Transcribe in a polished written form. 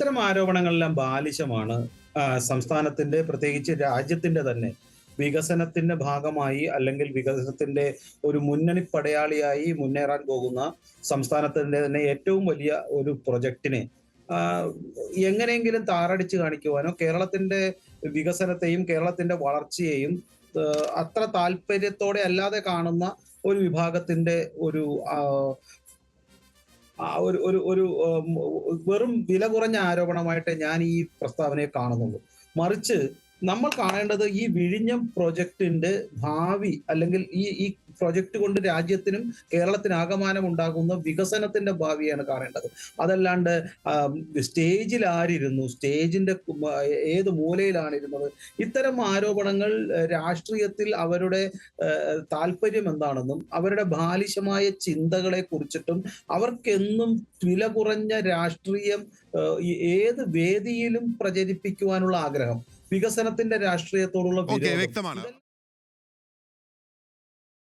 അത്തരം ആരോപണങ്ങളെല്ലാം ബാലിശമാണ്. സംസ്ഥാനത്തിന്റെ, പ്രത്യേകിച്ച് രാജ്യത്തിന്റെ തന്നെ വികസനത്തിന്റെ ഭാഗമായി, അല്ലെങ്കിൽ വികസനത്തിന്റെ ഒരു മുന്നണി പടയാളിയായി മുന്നേറാൻ പോകുന്ന സംസ്ഥാനത്തിന്റെ തന്നെ ഏറ്റവും വലിയ ഒരു പ്രൊജക്ടിനെ ആഹ് എങ്ങനെയെങ്കിലും താറടിച്ച് കാണിക്കുവാനോ, കേരളത്തിന്റെ വികസനത്തെയും കേരളത്തിന്റെ വളർച്ചയെയും അത്ര താല്പര്യത്തോടെ അല്ലാതെ കാണുന്ന ഒരു വിഭാഗത്തിന്റെ ഒരു ആഹ് ആ ഒരു ഒരു ഒരു വെറും വില കുറഞ്ഞ ആരോപണമായിട്ട് ഞാൻ ഈ പ്രസ്താവനയെ കാണുന്നുള്ളൂ. മറിച്ച് നമ്മൾ കാണേണ്ടത് ഈ വിഴിഞ്ഞം പ്രൊജക്ടിന്റെ ഭാവി, അല്ലെങ്കിൽ ഈ ഈ പ്രൊജക്ട് കൊണ്ട് രാജ്യത്തിനും കേരളത്തിനാകമാനം ഉണ്ടാകുന്ന വികസനത്തിന്റെ ഭാവിയാണ് കാണേണ്ടത്. അതല്ലാണ്ട് സ്റ്റേജിൽ ആരിരുന്നു, സ്റ്റേജിന്റെ ഏത് മൂലയിലാണ് ഇരുന്നത്, ഇത്തരം ആരോപണങ്ങൾ രാഷ്ട്രീയത്തിൽ അവരുടെ താല്പര്യം എന്താണെന്നും അവരുടെ ബാലിശമായ ചിന്തകളെ കുറിച്ചിട്ടും അവർക്കെന്നും വില കുറഞ്ഞ രാഷ്ട്രീയം ഏത് വേദിയിലും പ്രചരിപ്പിക്കുവാനുള്ള ആഗ്രഹം, വികസനത്തിന്റെ രാഷ്ട്രീയത്തോടുള്ള ഓക്കെ, വിരോധം. വ്യക്തമാണ്.